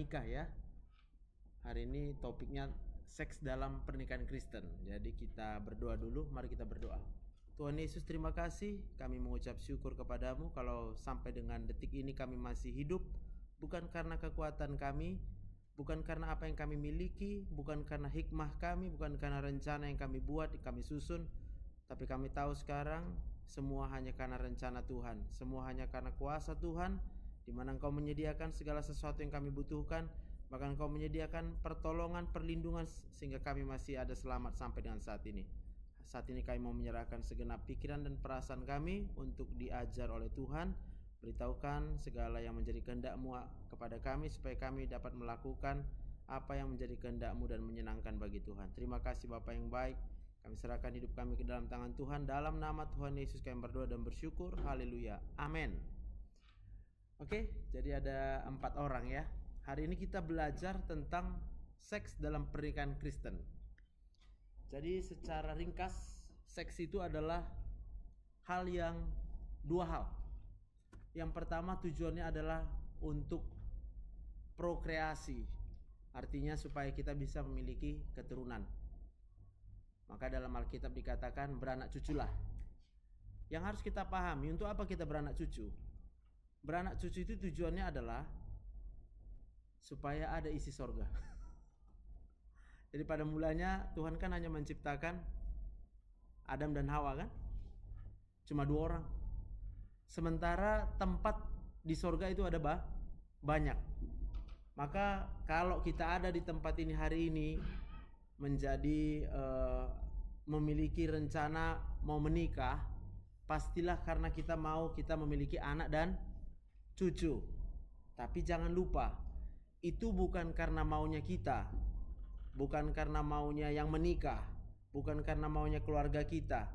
nikah ya. Hari ini topiknya seks dalam pernikahan Kristen. Jadi kita berdoa dulu, mari kita berdoa. Tuhan Yesus, terima kasih, kami mengucap syukur kepadamu kalau sampai dengan detik ini kami masih hidup, bukan karena kekuatan kami, bukan karena apa yang kami miliki, bukan karena hikmah kami, bukan karena rencana yang kami buat, kami susun, tapi kami tahu sekarang semua hanya karena rencana Tuhan, semua hanya karena kuasa Tuhan, di mana Engkau menyediakan segala sesuatu yang kami butuhkan, bahkan Engkau menyediakan pertolongan, perlindungan sehingga kami masih ada selamat sampai dengan saat ini. Saat ini kami mau menyerahkan segenap pikiran dan perasaan kami untuk diajar oleh Tuhan. Beritahukan segala yang menjadi kehendak-Mu kepada kami supaya kami dapat melakukan apa yang menjadi kehendak-Mu dan menyenangkan bagi Tuhan. Terima kasih Bapa yang baik. Kami serahkan hidup kami ke dalam tangan Tuhan. Dalam nama Tuhan Yesus kami berdoa dan bersyukur. Haleluya. Amin. Oke, jadi ada 4 orang ya. Hari ini kita belajar tentang seks dalam pernikahan Kristen. Jadi secara ringkas, seks itu adalah dua hal. Yang pertama tujuannya adalah untuk prokreasi. Artinya supaya kita bisa memiliki keturunan. Maka dalam Alkitab dikatakan beranak cuculah. Yang harus kita pahami, untuk apa kita beranak cucu? Beranak cucu itu tujuannya adalah supaya ada isi sorga. Jadi pada mulanya Tuhan kan hanya menciptakan Adam dan Hawa kan? Cuma 2 orang. Sementara tempat di sorga itu ada banyak. Maka kalau kita ada di tempat ini hari ini menjadi memiliki rencana mau menikah, pastilah karena kita memiliki anak dan cucu. Tapi jangan lupa, itu bukan karena maunya kita, bukan karena maunya yang menikah, bukan karena maunya keluarga kita.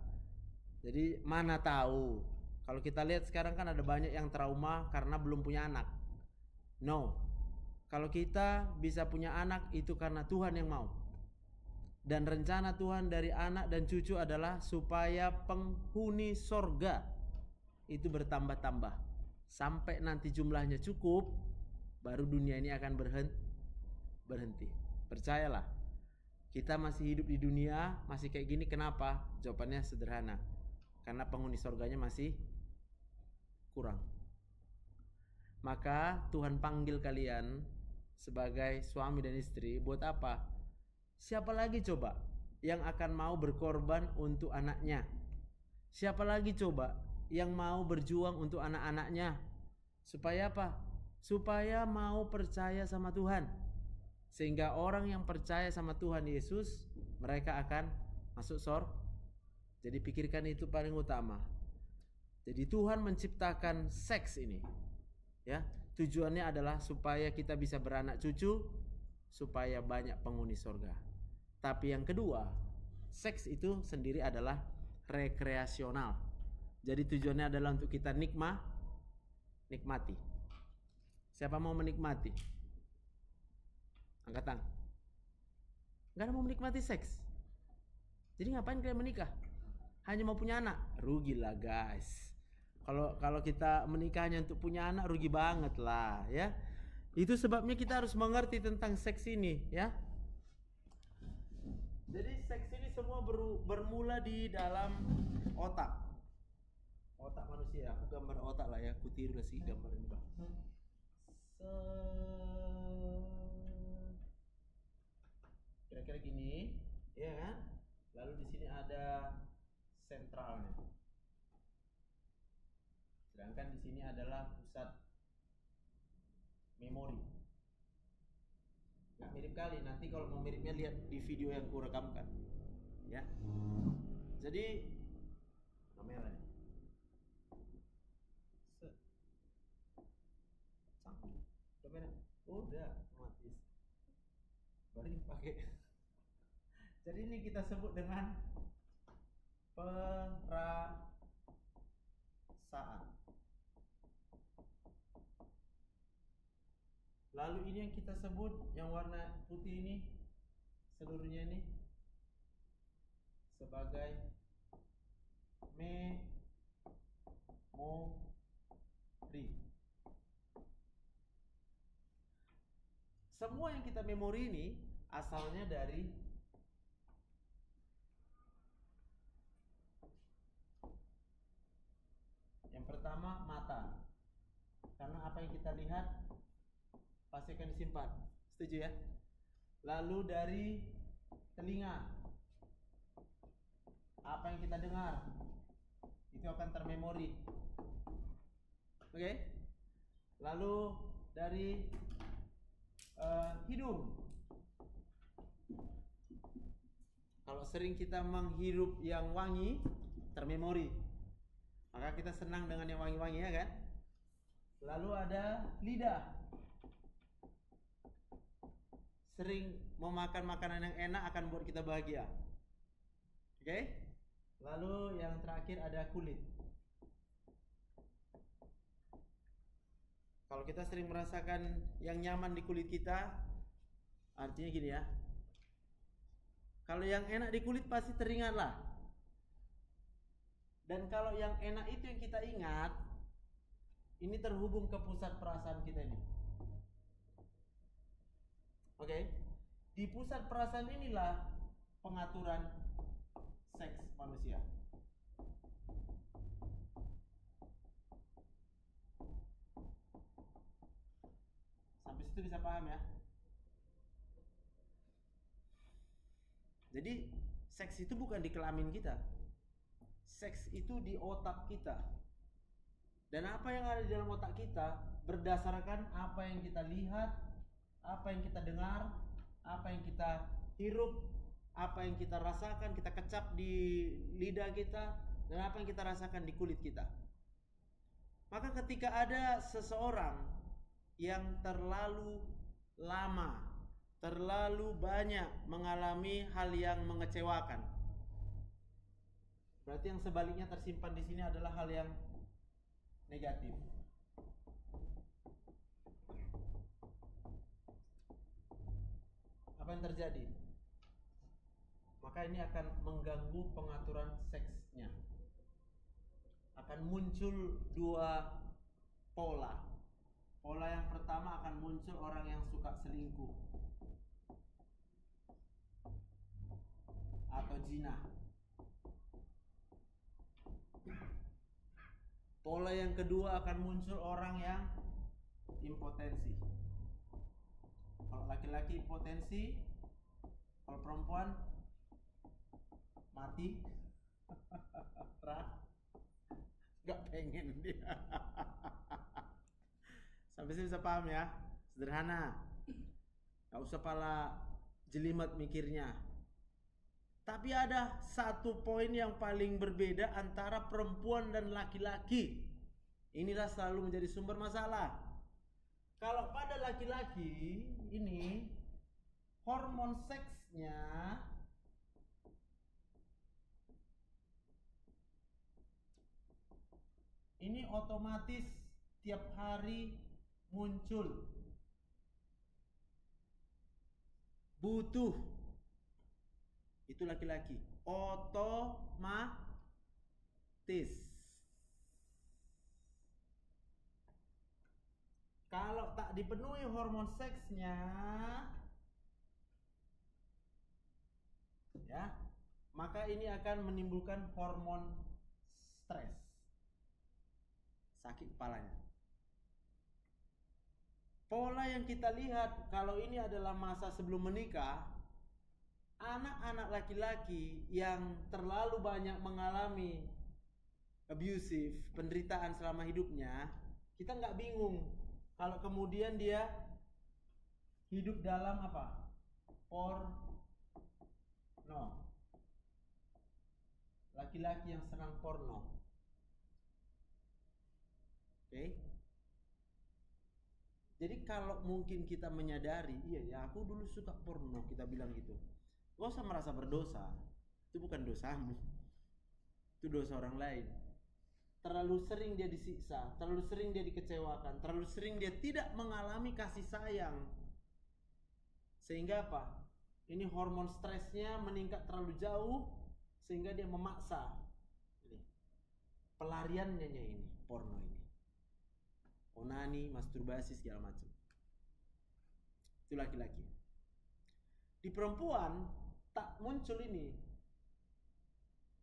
Jadi mana tahu, kalau kita lihat sekarang kan ada banyak yang trauma karena belum punya anak. No, kalau kita bisa punya anak itu karena Tuhan yang mau. Dan rencana Tuhan dari anak dan cucu adalah supaya penghuni sorga itu bertambah-tambah. Sampai nanti jumlahnya cukup, baru dunia ini akan berhenti. Percayalah, kita masih hidup di dunia, masih kayak gini. Kenapa? Jawabannya sederhana, karena penghuni sorganya masih kurang. Maka Tuhan panggil kalian sebagai suami dan istri. Buat apa? Siapa lagi coba yang akan mau berkorban untuk anaknya? Siapa lagi coba yang mau berjuang untuk anak-anaknya? Supaya apa? Supaya mau percaya sama Tuhan. Sehingga orang yang percaya sama Tuhan Yesus, mereka akan masuk surga. Jadi pikirkan itu paling utama. Jadi Tuhan menciptakan seks ini, ya. Tujuannya adalah supaya kita bisa beranak cucu, supaya banyak penghuni surga. Tapi yang kedua, seks itu sendiri adalah rekreasional. Jadi tujuannya adalah untuk kita nikmati. Siapa mau menikmati? Angkat tangan. Gak ada mau menikmati seks. Jadi ngapain kalian menikah? Hanya mau punya anak? Rugilah guys. Kalau kita menikahnya untuk punya anak, rugi banget lah ya. Itu sebabnya kita harus mengerti tentang seks ini ya. Jadi seks ini semua bermula di dalam otak manusia. Aku gambar otak lah ya, aku tiru sih gambar ini bang. Kira-kira gini, ya kan? Lalu di sini ada sentralnya. Sedangkan di sini adalah pusat memori. Nggak mirip kali, nanti kalau mau miripnya lihat di video yang ku rekamkan. Ya. Jadi kamera nih. Kamera. Udah mati. Baru pakai. Jadi ini kita sebut dengan perasaan. Lalu ini yang kita sebut yang warna putih ini, seluruhnya ini sebagai memori. Semua yang kita memori ini asalnya dari yang pertama mata. Karena apa yang kita lihat pasti akan disimpan. Setuju ya? Lalu dari telinga, apa yang kita dengar itu akan termemori. Oke? Lalu dari hidung, kalau sering kita menghirup yang wangi, termemori, maka kita senang dengan yang wangi-wangi, ya kan? Lalu ada lidah, sering memakan makanan yang enak akan buat kita bahagia. Oke? Lalu yang terakhir ada kulit. Kalau kita sering merasakan yang nyaman di kulit kita, artinya gini ya, kalau yang enak di kulit pasti teringat lah. Dan kalau yang enak itu yang kita ingat, ini terhubung ke pusat perasaan kita ini. Oke? Di pusat perasaan inilah pengaturan seks manusia. Sampai situ bisa paham ya? Jadi seks itu bukan di kelamin kita. Seks itu di otak kita. Dan apa yang ada di dalam otak kita berdasarkan apa yang kita lihat, apa yang kita dengar, apa yang kita hirup, apa yang kita rasakan, kita kecap di lidah kita, dan apa yang kita rasakan di kulit kita. Maka ketika ada seseorang yang terlalu lama, terlalu banyak mengalami hal yang mengecewakan, berarti yang sebaliknya tersimpan di sini adalah hal yang negatif. Apa yang terjadi? Maka ini akan mengganggu pengaturan seksnya. Akan muncul dua pola. Pola yang pertama akan muncul orang yang suka selingkuh atau zina. Pola yang kedua akan muncul orang yang impotensi. Kalau laki-laki impotensi, kalau perempuan mati, gak pengen dia. Sampai sini bisa paham ya? Sederhana, gak usah pala jelimet mikirnya. Tapi ada satu poin yang paling berbeda antara perempuan dan laki-laki. Inilah selalu menjadi sumber masalah. Kalau pada laki-laki ini hormon seksnya ini otomatis tiap hari muncul, butuh. Itu laki-laki, otomatis. Kalau tak dipenuhi hormon seksnya, ya, maka ini akan menimbulkan hormon stres, sakit kepalanya. Pola yang kita lihat kalau ini adalah masa sebelum menikah, anak-anak laki-laki yang terlalu banyak mengalami abusive, penderitaan selama hidupnya, kita nggak bingung kalau kemudian dia hidup dalam apa? Porno. Laki-laki yang senang porno. Oke? Jadi kalau mungkin kita menyadari, iya ya aku dulu suka porno, kita bilang gitu, gak usah merasa berdosa. Itu bukan dosamu, itu dosa orang lain. Terlalu sering dia disiksa, terlalu sering dia dikecewakan, terlalu sering dia tidak mengalami kasih sayang. Sehingga apa? Ini hormon stresnya meningkat terlalu jauh, sehingga dia memaksa. Ini pelariannya ini, porno ini. Onani, masturbasi, segala macam. Itu laki-laki. Di perempuan tak muncul ini.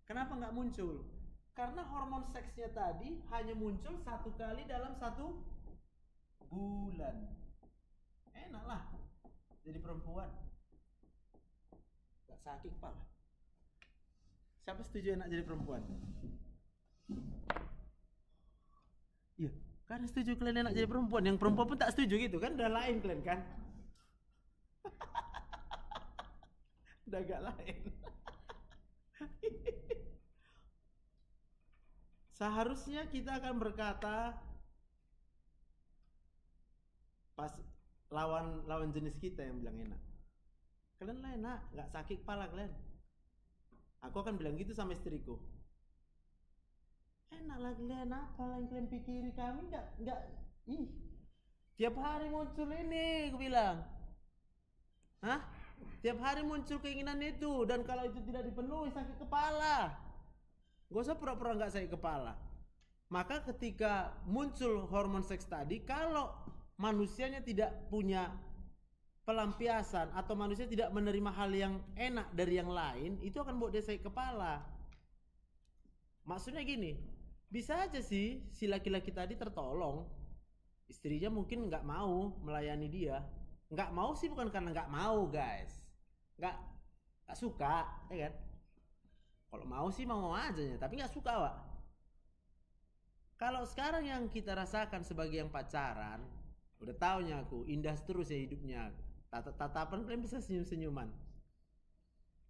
Kenapa nggak muncul? Karena hormon seksnya tadi hanya muncul 1 kali dalam 1 bulan. Enak lah jadi perempuan, gak sakit kepala. Siapa setuju enak jadi perempuan? Iya, kan setuju kalian enak jadi perempuan. Yang perempuan pun tak setuju gitu kan, udah lain kalian kan. Udah agak lain. Seharusnya kita akan berkata pas lawan jenis kita yang bilang enak. Kalian lah enak, nggak sakit kepala kalian. Aku akan bilang gitu sama istriku. Enak lah kalian, apa yang kalian pikiri, kami nggak. Tiap hari muncul ini, aku bilang. Hah? Tiap hari muncul keinginan itu, dan kalau itu tidak dipenuhi sakit kepala. Gak usah pura-pura nggak sakit kepala. Maka ketika muncul hormon seks tadi, kalau manusianya tidak punya pelampiasan atau manusia tidak menerima hal yang enak dari yang lain, itu akan buat dia sakit kepala. Maksudnya gini, bisa aja sih si laki-laki tadi tertolong, istrinya mungkin nggak mau melayani dia. Nggak mau sih bukan karena nggak mau guys, nggak suka, ya kan? Kalau mau sih mau aja ya, tapi nggak suka Wak. Kalau sekarang yang kita rasakan sebagai yang pacaran, udah taunya aku indah terus ya hidupnya. Tatapan kalian bisa senyum-senyuman.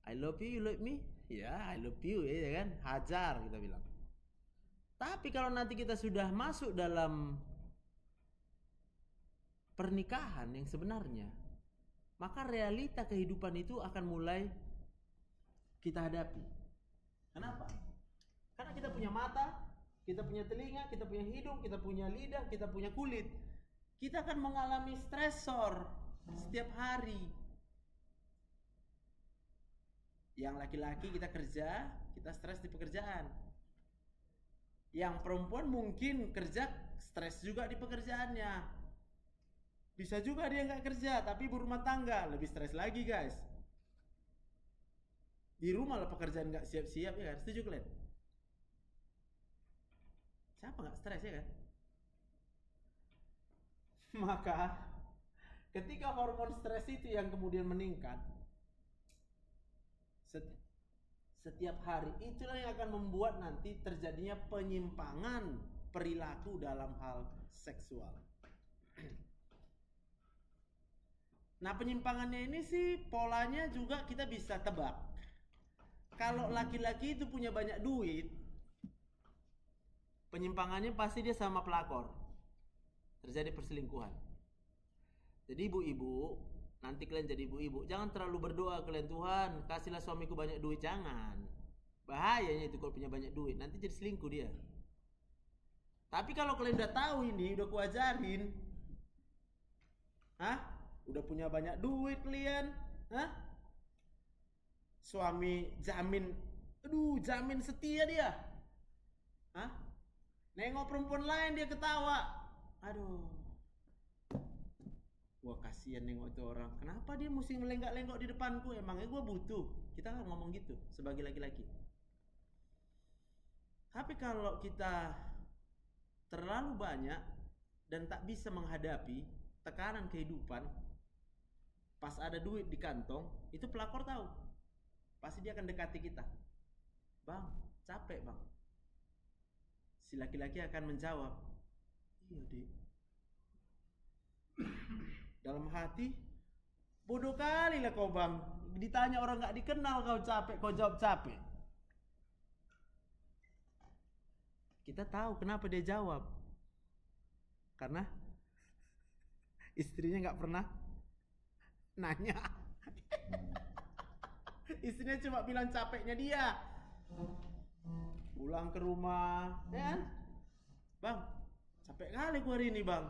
I love you love me? Ya, I love you ya kan? Hajar kita bilang. Tapi kalau nanti kita sudah masuk dalam pernikahan yang sebenarnya, maka realita kehidupan itu akan mulai kita hadapi. Kenapa? Karena kita punya mata, kita punya telinga, kita punya hidung, kita punya lidah, kita punya kulit. Kita akan mengalami stresor setiap hari. Yang laki-laki kita kerja, kita stres di pekerjaan. Yang perempuan mungkin kerja stres juga di pekerjaannya. Bisa juga dia nggak kerja tapi berumah tangga, lebih stres lagi guys. Di rumah lah pekerjaan nggak siap-siap ya kan, setuju kalian? Siapa nggak stres ya kan? Maka ketika hormon stres itu yang kemudian meningkat setiap hari, itulah yang akan membuat nanti terjadinya penyimpangan perilaku dalam hal seksual. Nah penyimpangannya ini sih polanya juga kita bisa tebak. Kalau laki-laki itu punya banyak duit, penyimpangannya pasti dia sama pelakor. Terjadi perselingkuhan. Jadi ibu-ibu, nanti kalian jadi ibu-ibu, jangan terlalu berdoa kalian, Tuhan kasihlah suamiku banyak duit, jangan. Bahayanya itu kalau punya banyak duit, nanti jadi selingkuh dia. Tapi kalau kalian udah tahu ini, udah kuajarin, udah punya banyak duit kalian, suami jamin, jamin setia dia. Nengok perempuan lain dia ketawa. Aduh. Wah kasihan nengok itu orang. Kenapa dia mesti melenggak-lenggok di depanku? Emangnya gue butuh? Kita kan ngomong gitu sebagai laki-laki. Tapi kalau kita terlalu banyak dan tak bisa menghadapi tekanan kehidupan, pas ada duit di kantong, itu pelakor tahu. Pasti dia akan dekati kita. Bang, capek bang. Si laki-laki akan menjawab, iya dek. Dalam hati, bodoh kali lah kau bang. Ditanya orang gak dikenal kau capek, kau jawab capek. Kita tahu kenapa dia jawab. Karena istrinya gak pernah nanya. Istrinya cuma bilang capeknya dia. Pulang ke rumah, ya kan? Bang, capek kali gua hari ini bang.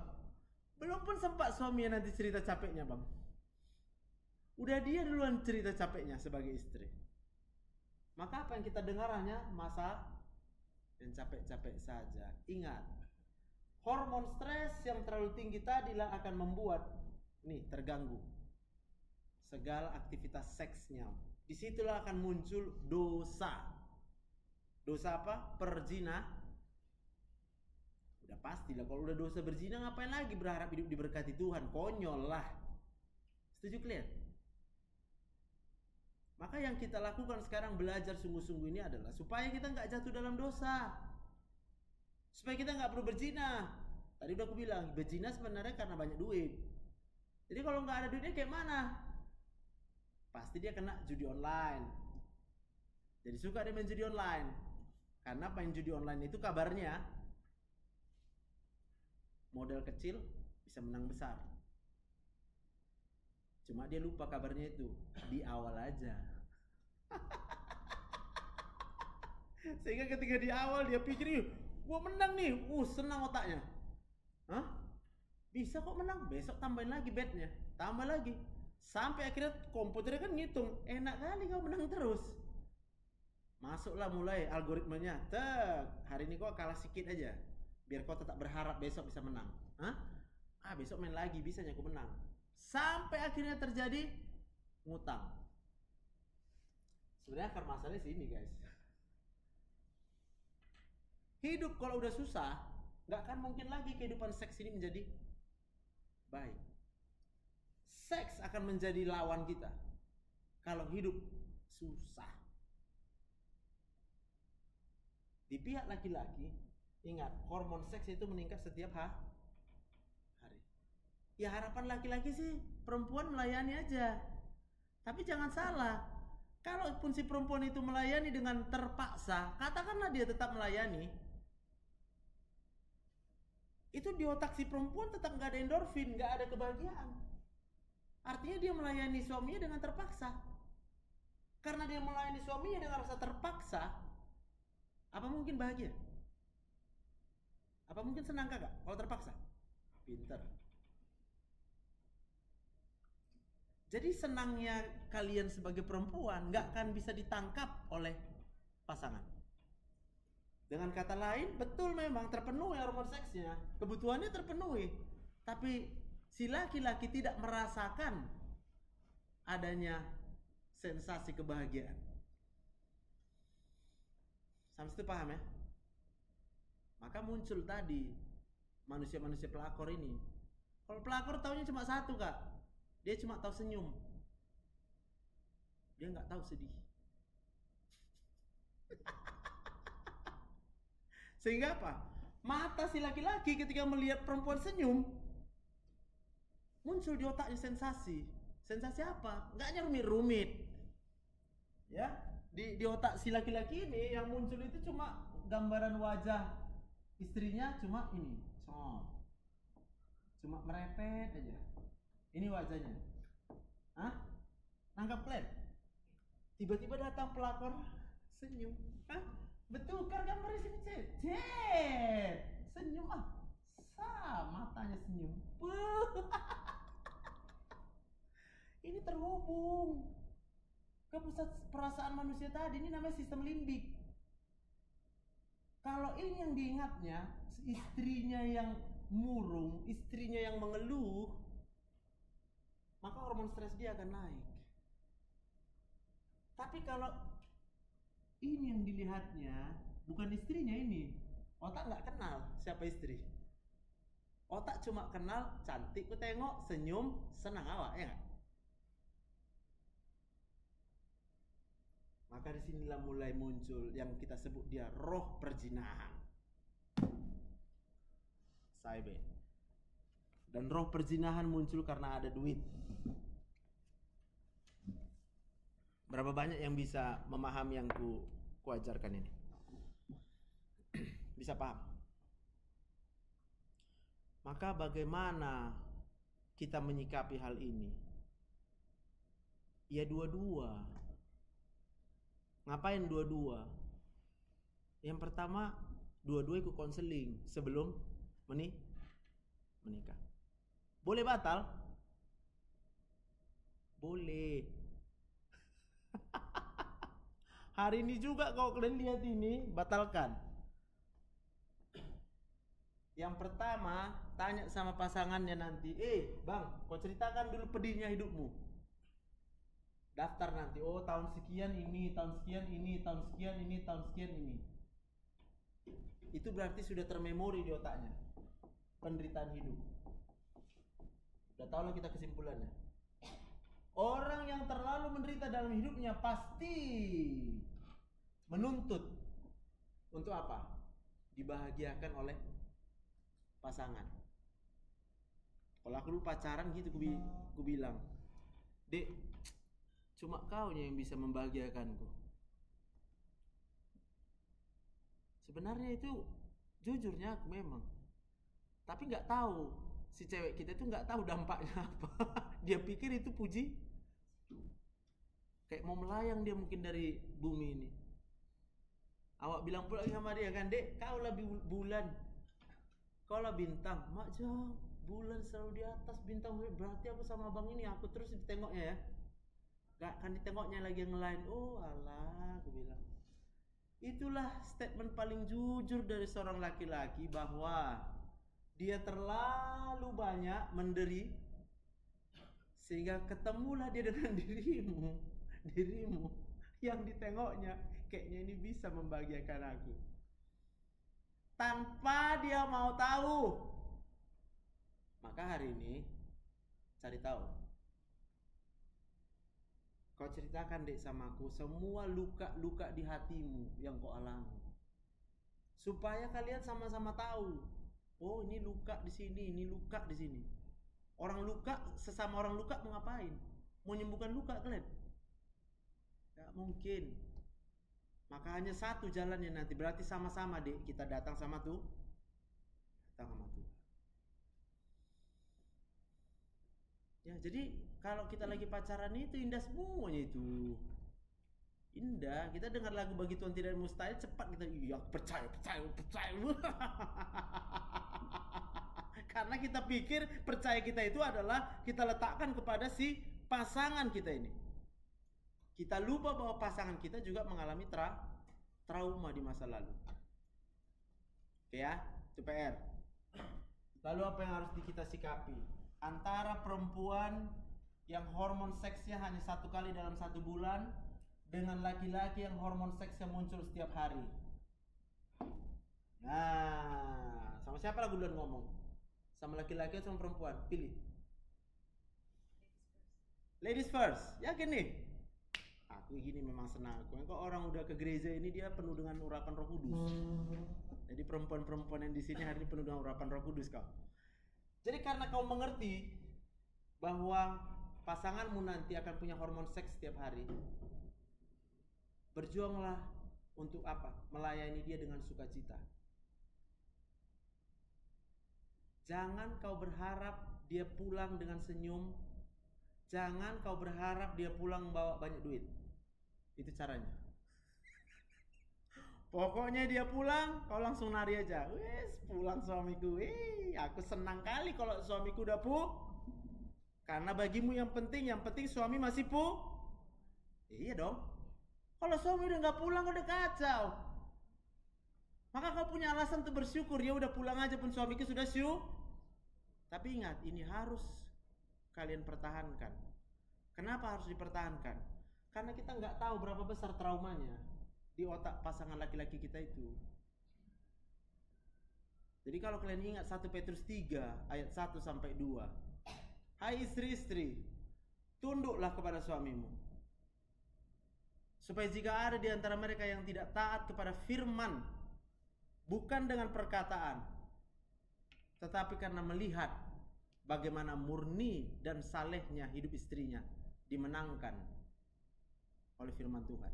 Belum pun sempat suaminya nanti cerita capeknya bang. Udah dia duluan cerita capeknya sebagai istri. Maka apa yang kita dengar hanya masa dan capek-capek saja. Ingat, hormon stres yang terlalu tinggi tadilah akan membuat nih terganggu segala aktivitas seksnya. Disitulah akan muncul dosa. Dosa apa? Perzina. Udah pastilah kalau udah dosa berzina, ngapain lagi berharap hidup diberkati Tuhan? Konyol lah. Setuju kalian? Maka yang kita lakukan sekarang, belajar sungguh-sungguh ini adalah supaya kita nggak jatuh dalam dosa, supaya kita nggak perlu berzina. Tadi udah aku bilang, berzina sebenarnya karena banyak duit. Jadi kalau nggak ada duitnya kayak mana? Pasti dia kena judi online. Jadi suka dia main judi online. Karena main judi online itu kabarnya modal kecil bisa menang besar. Cuma dia lupa kabarnya itu di awal aja. Sehingga ketika di awal dia pikir, gua menang nih, senang otaknya. Hah? Bisa kok menang, besok tambahin lagi betnya, tambah lagi. Sampai akhirnya komputernya kan ngitung, enak kali kau menang terus. Masuklah mulai algoritmanya, hari ini kok kalah sedikit aja, biar kau tetap berharap besok bisa menang. Hah? Besok main lagi, bisanya aku menang. Sampai akhirnya terjadi ngutang. Sebenarnya akar masalahnya sini guys. Hidup kalau udah susah, nggak akan mungkin lagi kehidupan seks ini menjadi baik. Seks akan menjadi lawan kita kalau hidup susah. Di pihak laki-laki, ingat, hormon seks itu meningkat setiap hari. Ya harapan laki-laki sih perempuan melayani aja. Tapi jangan salah, kalaupun si perempuan itu melayani dengan terpaksa, katakanlah dia tetap melayani, itu di otak si perempuan tetap nggak ada endorfin, nggak ada kebahagiaan. Artinya dia melayani suaminya dengan terpaksa. Karena dia melayani suaminya dengan rasa terpaksa, apa mungkin bahagia? Apa mungkin senang kagak kalau terpaksa? Pinter. Jadi senangnya kalian sebagai perempuan nggak akan bisa ditangkap oleh pasangan. Dengan kata lain, betul memang terpenuhi hormon seksnya, kebutuhannya terpenuhi, tapi si laki-laki tidak merasakan adanya sensasi kebahagiaan. Sampai situ paham ya? Maka muncul tadi manusia-manusia pelakor ini. Kalau pelakor taunya cuma satu kak, dia cuma tahu senyum, dia nggak tahu sedih. Sehingga apa? Mata si laki-laki ketika melihat perempuan senyum, muncul di otaknya sensasi. Sensasi apa? Enggaknya rumit-rumit. Ya, di otak si laki-laki ini yang muncul itu cuma gambaran wajah istrinya, cuma ini, cuma merepet aja. Ini wajahnya. Hah? Nangkap kalian? Tiba-tiba datang pelakor senyum. Hah? Betul kan gambar di sini, senyum matanya senyum. Ini terhubung ke pusat perasaan manusia tadi, ini namanya sistem limbik. Kalau ini yang diingatnya, istrinya yang murung, istrinya yang mengeluh, maka hormon stres dia akan naik. Tapi kalau ini yang dilihatnya bukan istrinya, ini otak nggak kenal siapa istri. Otak cuma kenal cantik, ku tengok, senyum, senang awak, ya gak? Maka disinilah mulai muncul yang kita sebut dia roh perzinahan. Saibe. Dan roh perzinahan muncul karena ada duit. Berapa banyak yang bisa memahami yang ku ajarkan ini? Bisa paham? Maka bagaimana kita menyikapi hal ini? Ya dua-dua. Ngapain dua-dua? Yang pertama, dua-dua ikut konseling sebelum menikah. Boleh batal? Boleh. Hari ini juga kalau kalian lihat ini, batalkan. Yang pertama, tanya sama pasangannya nanti, bang, kau ceritakan dulu pedihnya hidupmu. Daftar nanti, oh tahun sekian ini, tahun sekian ini, tahun sekian ini, tahun sekian ini. Itu berarti sudah termemori di otaknya penderitaan hidup. Udah tahu lah kita kesimpulannya. Orang yang terlalu menderita dalam hidupnya pasti menuntut untuk apa? Dibahagiakan oleh pasangan. Kalau aku dulu pacaran gitu, ku bilang, Dek, cuma kau yang bisa membahagiakanku. Sebenarnya itu jujurnya aku memang, tapi nggak tahu si cewek kita itu nggak tahu dampaknya apa. Dia pikir itu puji, kayak mau melayang dia mungkin dari bumi ini. Awak bilang pula sama dia kan, Dek, kau lah bulan, kau lah bintang. Mak jawab, bulan selalu di atas, bintang berarti aku sama abang ini aku terus ditengoknya ya. Gak kan ditengoknya lagi yang lain. Oh alah, aku bilang. Itulah statement paling jujur dari seorang laki-laki, bahwa dia terlalu banyak menderi sehingga ketemulah dia dengan dirimu yang ditengoknya kayaknya ini bisa membahagiakan aku, tanpa dia mau tahu. Maka hari ini cari tahu. Kau ceritakan, Dek, sama aku semua luka-luka di hatimu yang kau alami, supaya kalian sama-sama tahu. Oh, ini luka di sini, ini luka di sini. Orang luka, sesama orang luka mau ngapain? Mau menyembuhkan luka kalian? Gak mungkin. Maka hanya satu jalannya nanti. Berarti sama-sama, Dek, kita datang sama Tuhan. Ya, jadi kalau kita lagi pacaran itu indah semuanya itu. Indah, kita dengar lagu Bagi Tuhan Tidak Mustahil, cepat kita iya percaya. Karena kita pikir percaya kita itu adalah kita letakkan kepada si pasangan kita ini. Kita lupa bahwa pasangan kita juga mengalami trauma di masa lalu. Oke ya, itu PR. Lalu apa yang harus kita sikapi? Antara perempuan yang hormon seksnya hanya 1 kali dalam 1 bulan dengan laki-laki yang hormon seksnya muncul setiap hari. Nah, sama siapa lah duluan ngomong? Sama laki-laki atau sama perempuan? Pilih. Ladies first. Yakin nih? Aku gini memang senang. Kok orang udah ke gereja ini dia penuh dengan urapan Roh Kudus. Jadi perempuan-perempuan yang di sini hari ini penuh dengan urapan Roh Kudus kau. Jadi karena kau mengerti bahwa pasanganmu nanti akan punya hormon seks setiap hari, berjuanglah untuk apa? Melayani dia dengan sukacita. Jangan kau berharap dia pulang dengan senyum. Jangan kau berharap dia pulang bawa banyak duit. Itu caranya. Pokoknya dia pulang, kau langsung nari aja. Wes, pulang suamiku. Aku senang kali kalau suamiku udah Karena bagimu yang penting suami masih Iya dong. Kalau suami udah nggak pulang udah kacau. Maka kau punya alasan untuk bersyukur. Ya udah pulang aja pun suamiku sudah Tapi ingat, ini harus kalian pertahankan. Kenapa harus dipertahankan? Karena kita nggak tahu berapa besar traumanya di otak pasangan laki-laki kita itu. Jadi kalau kalian ingat 1 Petrus 3 ayat 1 sampai 2. Hai istri-istri, tunduklah kepada suamimu. Supaya jika ada di antara mereka yang tidak taat kepada firman, bukan dengan perkataan, tetapi karena melihat bagaimana murni dan salehnya hidup istrinya dimenangkan oleh firman Tuhan.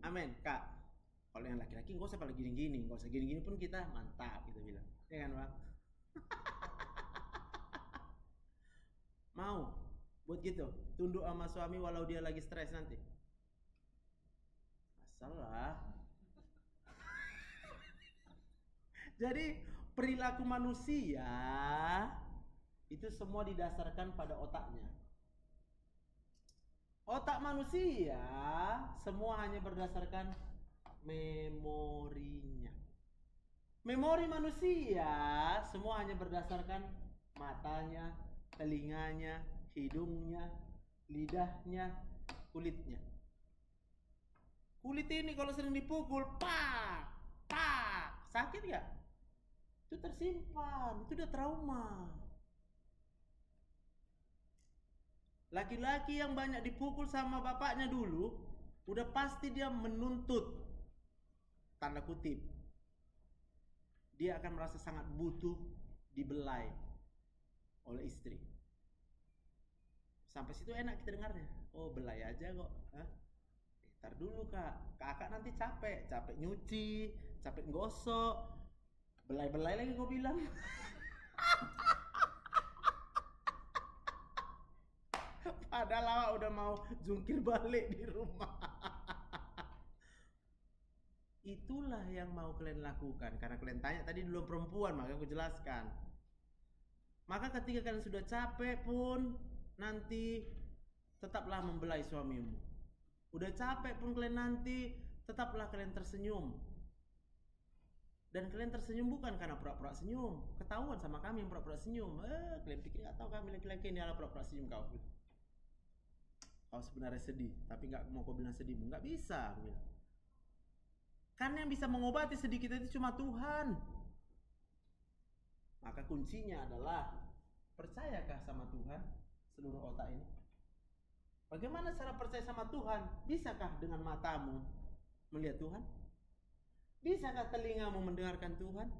Amin, Kak. Kalau yang laki-laki nggak usah pada gini-gini, nggak usah gini-gini pun kita mantap, kita bilang, ya kan Bang? Mau buat gitu, tunduk sama suami walau dia lagi stres nanti. Masalah. Jadi perilaku manusia itu semua didasarkan pada otaknya. Otak manusia semua hanya berdasarkan memorinya. Memori manusia semua hanya berdasarkan matanya, telinganya, hidungnya, lidahnya, kulitnya. Kulit ini kalau sering dipukul, pak, sakit gak? Itu tersimpan, itu udah trauma. Laki-laki yang banyak dipukul sama bapaknya dulu, udah pasti dia menuntut, tanda kutip, dia akan merasa sangat butuh dibelai oleh istri. Sampai situ enak kita dengarnya. Oh, belai aja kok. Hah? Ntar dulu kakak nanti capek nyuci, capek gosok, belai-belai lagi gue bilang. Padahal awak udah mau jungkir balik di rumah. Itulah yang mau kalian lakukan. Karena kalian tanya tadi dulu perempuan, maka aku jelaskan. Maka ketika kalian sudah capek pun, nanti tetaplah membelai suamimu. Udah capek pun kalian nanti, tetaplah kalian tersenyum. Dan kalian tersenyum bukan karena pura-pura senyum. Ketahuan sama kami yang pura-pura senyum. Kalian pikir gak tahu kami laki-laki ini adalah pura-pura senyum kau. Kau sebenarnya sedih, tapi gak mau kau bilang sedihmu. Gak bisa, aku bilang. Karena yang bisa mengobati sedih kita itu cuma Tuhan. Maka kuncinya adalah, percayakah sama Tuhan seluruh otak ini? Bagaimana cara percaya sama Tuhan? Bisakah dengan matamu melihat Tuhan? Bisakah telingamu mendengarkan Tuhan?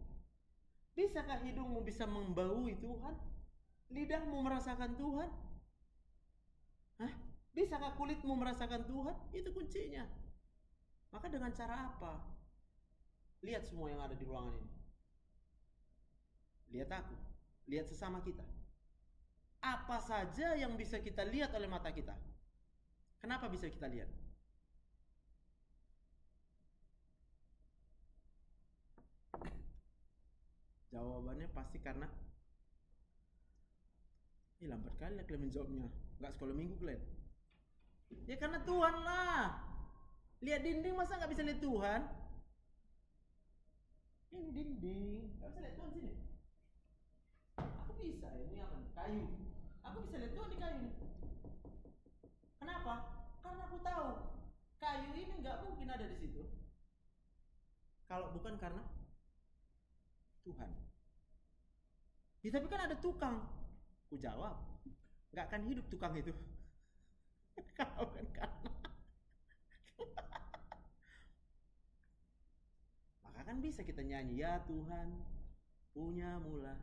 Bisakah hidungmu bisa membaui Tuhan? Lidahmu merasakan Tuhan? Hah? Bisakah kulitmu merasakan Tuhan? Itu kuncinya. Maka dengan cara apa? Lihat semua yang ada di ruangan ini. Lihat aku. Lihat sesama kita. Apa saja yang bisa kita lihat oleh mata kita? Kenapa bisa kita lihat? Jawabannya pasti karena ini lambat kali kalian menjawabnya. Gak sekolah minggu kalian. Ya karena Tuhan lah. Lihat dinding masa gak bisa lihat Tuhan? Ini dinding, gak bisa lihat Tuhan sini. Aku bisa, ini apa nih? Kayu. Aku bisa lihat Tuhan di kayu nih. Kenapa? Karena aku tahu kayu ini gak mungkin ada di situ kalau bukan karena Tuhan. Ya, tapi kan ada tukang. Ku jawab, gak akan hidup tukang itu. Kalau kan karena maka kan bisa kita nyanyi, ya Tuhan punya mula.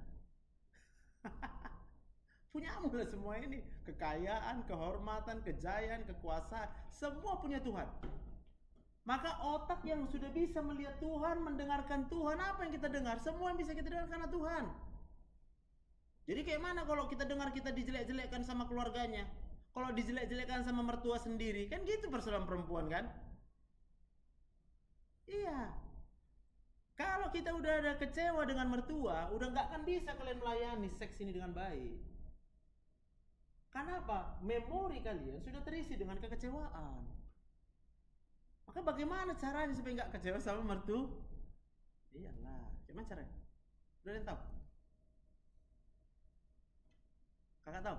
Punya mula semua ini. Kekayaan, kehormatan, kejayaan, kekuasaan, semua punya Tuhan. Maka otak yang sudah bisa melihat Tuhan, mendengarkan Tuhan, apa yang kita dengar? Semua yang bisa kita dengar karena Tuhan. Jadi kayak mana kalau kita dengar kita dijelek-jelekkan sama keluarganya? Kalau dijelek-jelekkan sama mertua sendiri, kan gitu persoalan perempuan kan? Iya. Kalau kita udah ada kecewa dengan mertua, udah gak akan bisa kalian melayani seks ini dengan baik. Kenapa? Memori kalian sudah terisi dengan kekecewaan. Maka bagaimana caranya supaya gak kecewa sama mertua? Iyalah, gimana caranya? Udah ada yang tahu? Kakak tahu?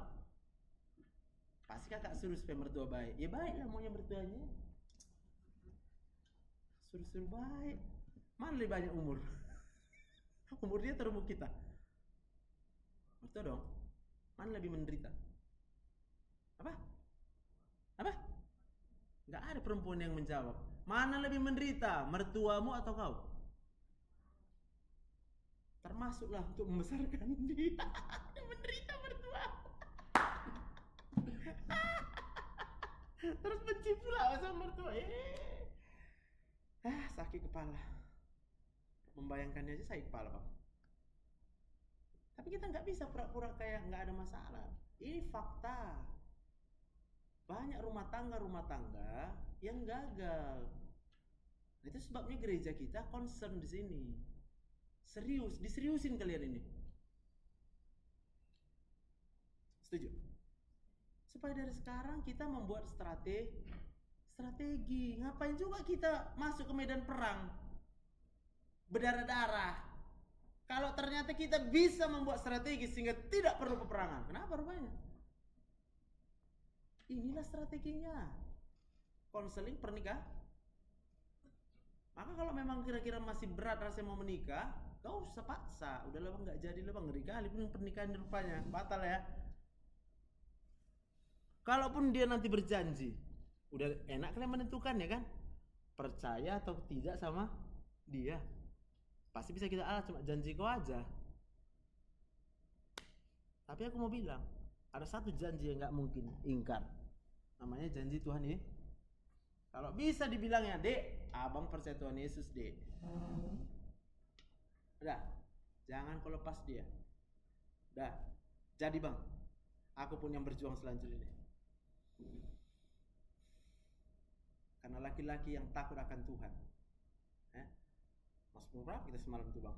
Pasti kakak suruh supaya mertua baik. Ya baiklah maunya mertuanya. Suruh-suruh baik. Mana lebih banyak umur? Umur dia atau umur kita? Mertua dong. Mana lebih menderita? Apa? Gak ada perempuan yang menjawab. Mana lebih menderita? Mertuamu atau kau? Termasuklah untuk membesarkan dia. Menderita mertua. Terus benci pula sama mertua. Sakit kepala. Membayangkannya aja sakit kepala, Bang. Tapi kita nggak bisa pura-pura kayak nggak ada masalah. Ini fakta. Banyak rumah tangga yang gagal. Itu sebabnya gereja kita concern di sini. Serius, diseriusin kalian ini. Setuju? Supaya dari sekarang kita membuat strategi. Ngapain juga kita masuk ke medan perang berdarah-darah kalau ternyata kita bisa membuat strategi sehingga tidak perlu peperangan? Kenapa rupanya? Inilah strateginya. Konseling pernikahan. Maka kalau memang kira-kira masih berat rasanya mau menikah, gak usah paksa. Udahlah bang, nggak jadi lah bang, ngeri kali pun pernikahan rupanya batal ya. Kalaupun dia nanti berjanji, udah enak kalian menentukan ya kan, percaya atau tidak sama dia. Pasti bisa kita cuma janji kau aja. Tapi aku mau bilang, ada satu janji yang nggak mungkin ingkar, namanya janji Tuhan ya. Kalau bisa dibilangnya, dek, abang percaya Tuhan Yesus dek. Udah, jangan kau lepas dia. Udah, jadi bang, aku pun yang berjuang selanjutnya deh. Karena laki-laki yang takut akan Tuhan, Mas berapa kita semalam tuh bang,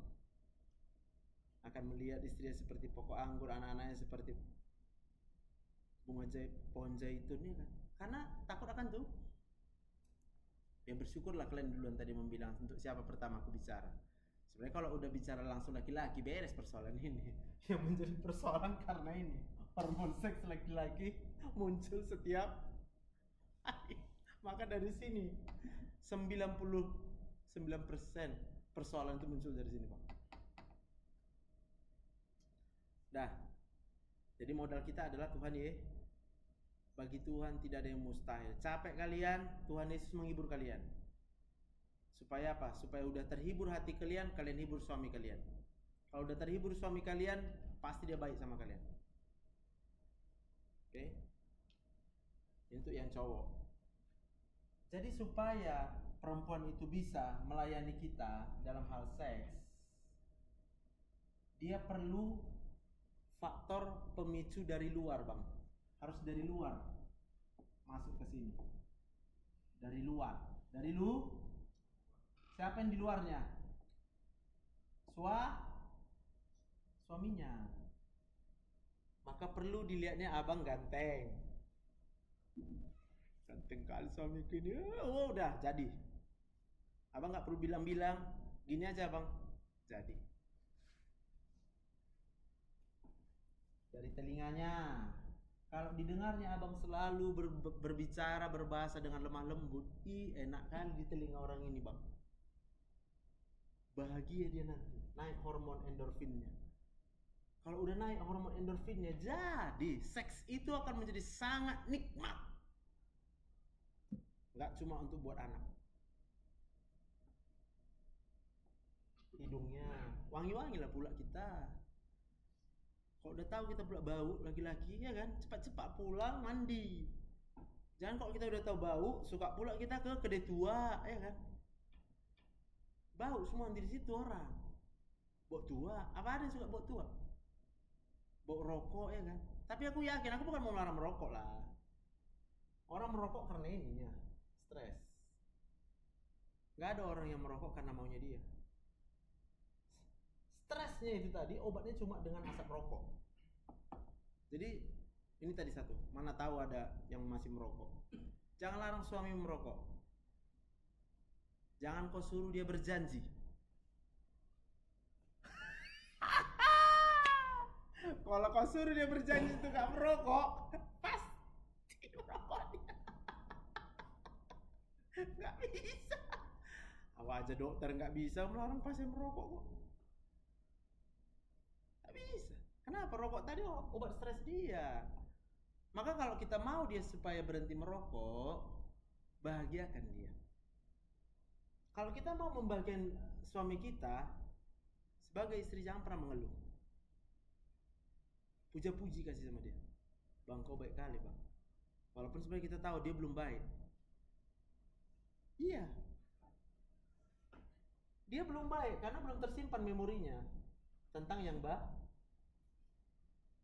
akan melihat istrinya seperti pokok anggur, anak-anaknya seperti bunga pohon zaitun ya kan, karena takut akan tuh. Ya bersyukurlah kalian duluan tadi membilang untuk siapa pertama aku bicara. Sebenarnya kalau udah bicara langsung laki-laki beres persoalan ini. Yang menjadi persoalan karena ini hormon seks laki-laki muncul setiap hari. Maka dari sini 99% persoalan itu muncul dari sini Pak. Dah. Jadi modal kita adalah Tuhan ya. Bagi Tuhan tidak ada yang mustahil. Capek kalian, Tuhan Yesus menghibur kalian. Supaya apa? Supaya udah terhibur hati kalian, kalian hibur suami kalian. Kalau udah terhibur suami kalian, pasti dia baik sama kalian. Oke? Untuk yang cowok. Jadi supaya perempuan itu bisa melayani kita dalam hal seks, dia perlu faktor pemicu dari luar, Bang. Harus dari luar masuk ke sini. Dari luar. Dari lu. Siapa yang di luarnya? Suaminya. Maka perlu dilihatnya abang ganteng. Ganteng kali suamiku ini. Oh, udah jadi. Abang nggak perlu bilang-bilang. Gini aja bang. Jadi. Dari telinganya. Kalau didengarnya abang selalu berbicara, berbahasa dengan lemah lembut, enak kali di telinga orang ini bang. Bahagia dia nanti, naik hormon endorfinnya. Kalau udah naik hormon endorfinnya, jadi seks itu akan menjadi sangat nikmat. Nggak cuma untuk buat anak. Hidungnya, wangi-wangi lah pula kita. Kalau udah tahu kita pula bau laki-laki ya kan, cepat-cepat pulang mandi. Jangan kalau kita udah tahu bau, suka pula kita ke kedai tua, ya kan? Bau semua di situ orang. Bau tua, apa ada yang suka bau tua? Bau rokok ya kan? Tapi aku yakin, aku bukan mau melarang merokok lah. Orang merokok karena ininya, stres. Gak ada orang yang merokok karena maunya dia. Stresnya itu tadi obatnya cuma dengan asap rokok. Jadi ini tadi satu, mana tahu ada yang masih merokok. Jangan larang suami merokok. Jangan kau suruh dia berjanji. Kalau kau suruh dia berjanji itu gak merokok, pasti merokok dia. Gak bisa. Apa aja dokter gak bisa melarang pasien merokok kok. Gak bisa. Kenapa? Rokok tadi obat stres dia. Maka kalau kita mau dia supaya berhenti merokok, bahagiakan dia. Kalau kita mau membahagiakan suami kita, sebagai istri jangan pernah mengeluh. Puja-puji kasih sama dia. Bang, kau baik kali bang. Walaupun sebenarnya kita tahu dia belum baik. Iya. Dia belum baik karena belum tersimpan memorinya tentang yang baik.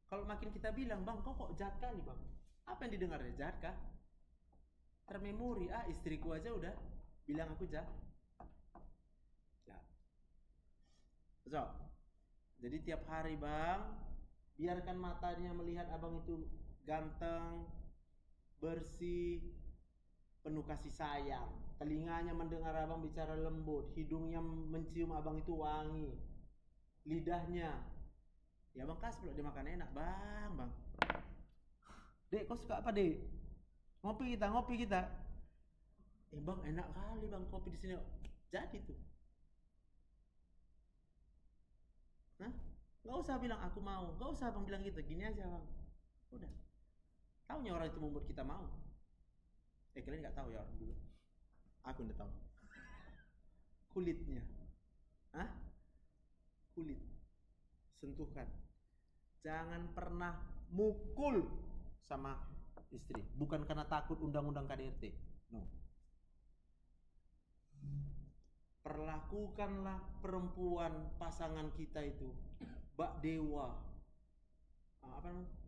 Kalau makin kita bilang, bang kok jahat kali bang. Apa yang didengarnya? Jahat kah? Termemori, istriku aja udah bilang aku jahat. Jahat. So, jadi tiap hari bang, biarkan matanya melihat abang itu ganteng, bersih, penuh kasih sayang. Telinganya mendengar abang bicara lembut, hidungnya mencium abang itu wangi, lidahnya. Ya bang kasih kalau dia makan enak bang. Dek kau suka apa dek? Ngopi kita. Bang, enak kali bang kopi di sini. Jadi tuh. Nggak usah bilang aku mau, nggak usah bang bilang gitu, gini aja bang. Udah. Taunya orang itu membuat kita mau. Kalian nggak tahu ya orang dulu. Aku udah tahu. Kulitnya. Kulit. Sentuhkan. Jangan pernah mukul sama istri. Bukan karena takut undang-undang KDRT. No. Perlakukanlah perempuan pasangan kita itu bak dewa.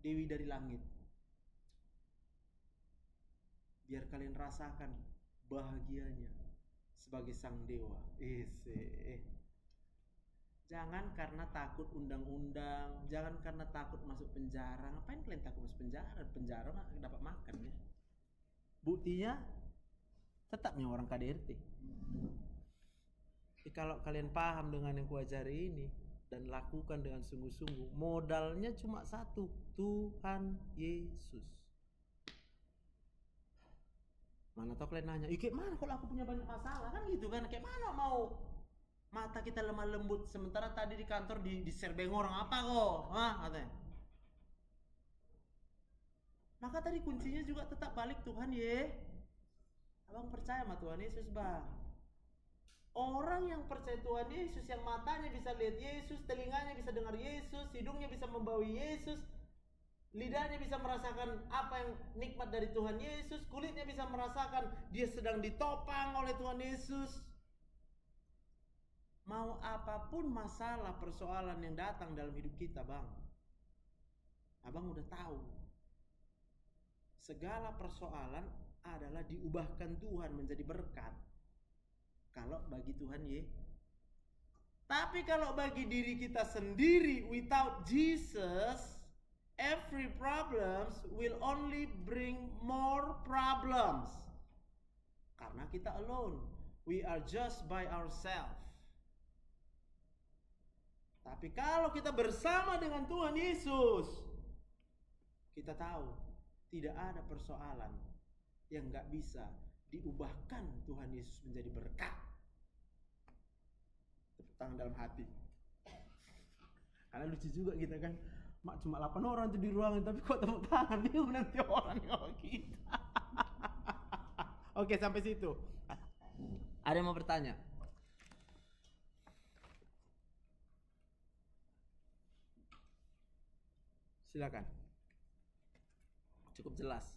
Dewi dari langit. Biar kalian rasakan bahagianya sebagai sang dewa. Jangan karena takut undang-undang, jangan karena takut masuk penjara. Ngapain kalian takut masuk penjara? Penjara mah dapat makan ya. Buktinya tetapnya orang KDRT. Kalau kalian paham dengan yang kuajari ini dan lakukan dengan sungguh-sungguh, modalnya cuma satu, Tuhan Yesus. Mana tau kalian nanya, kayak mana kalau aku punya banyak masalah, kan gitu kan, kayak mana mau mata kita lemah lembut sementara tadi di kantor diserbeng orang apa kok, katanya. Maka tadi kuncinya juga tetap balik Tuhan ye. Abang percaya sama Tuhan Yesus bang. Orang yang percaya Tuhan Yesus, yang matanya bisa lihat Yesus, telinganya bisa dengar Yesus, hidungnya bisa membawa Yesus, lidahnya bisa merasakan apa yang nikmat dari Tuhan Yesus, kulitnya bisa merasakan dia sedang ditopang oleh Tuhan Yesus. Mau apapun masalah persoalan yang datang dalam hidup kita bang, abang udah tahu segala persoalan adalah diubahkan Tuhan menjadi berkat kalau bagi Tuhan ye. Tapi kalau bagi diri kita sendiri, without Jesus, every problems will only bring more problems. Karena kita alone, we are just by ourselves. Tapi kalau kita bersama dengan Tuhan Yesus, kita tahu tidak ada persoalan yang gak bisa diubahkan Tuhan Yesus menjadi berkat. Tepuk tangan dalam hati. Karena lucu juga kita kan, mak cuma 8 orang tuh di ruangan, tapi kok tepuk tangan nih nanti orang kalau kita. Oke, sampai situ. Ada yang mau bertanya? Silakan. Cukup jelas.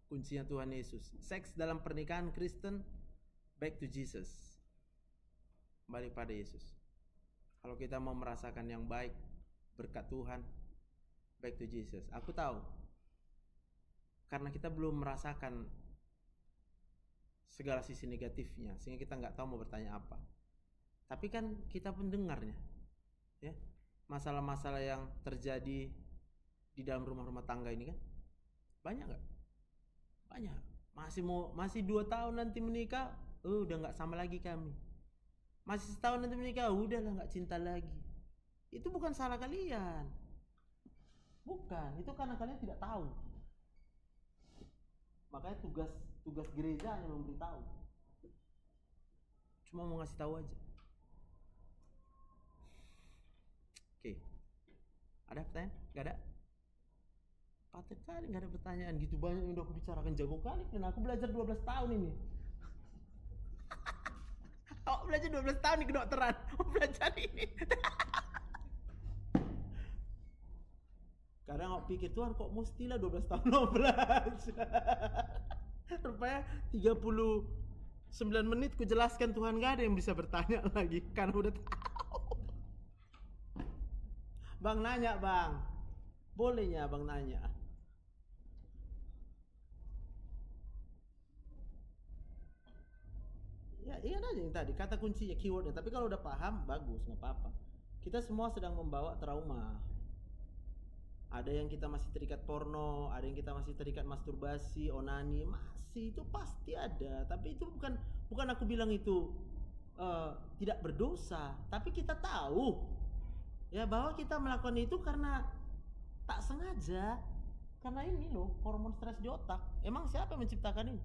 Kuncinya Tuhan Yesus. Seks dalam pernikahan Kristen, back to Jesus. Kembali pada Yesus. Kalau kita mau merasakan yang baik, berkat Tuhan, back to Jesus. Aku tahu. Karena kita belum merasakan segala sisi negatifnya, sehingga kita nggak tahu mau bertanya apa. Tapi kan kita pun dengarnya, ya, masalah-masalah yang terjadi di dalam rumah-rumah tangga ini kan banyak nggak? Banyak. Masih 2 tahun nanti menikah, udah nggak sama lagi kami. Masih setahun nanti menikah, udahlah nggak cinta lagi. Itu bukan salah kalian, bukan. Itu karena kalian tidak tahu. Makanya tugas gereja hanya memberitahu. Cuma mau ngasih tahu aja. Oke. Ada pertanyaan? Gak ada? Patut kali gak ada pertanyaan. Gitu banyak yang udah aku bicarakan, jago kali. Dan aku belajar 12 tahun ini. Aku belajar 12 tahun di kedokteran. Belajar ini. Kadang aku pikir, Tuhan kok mestilah 12 tahun lo belajar. Rupanya 39 menit ku jelaskan, Tuhan gak ada yang bisa bertanya lagi. Karena udah tahu. Bang nanya bang. Bolehnya bang nanya. Ya iya aja yang tadi. Kata kuncinya, keywordnya. Tapi kalau udah paham, bagus, gak apa-apa. Kita semua sedang membawa trauma. Ada yang kita masih terikat porno, ada yang kita masih terikat masturbasi, onani, masih itu pasti ada. Tapi itu bukan aku bilang itu tidak berdosa, tapi kita tahu ya bahwa kita melakukan itu karena tak sengaja. Karena ini loh, hormon stres di otak. Emang siapa yang menciptakan ini?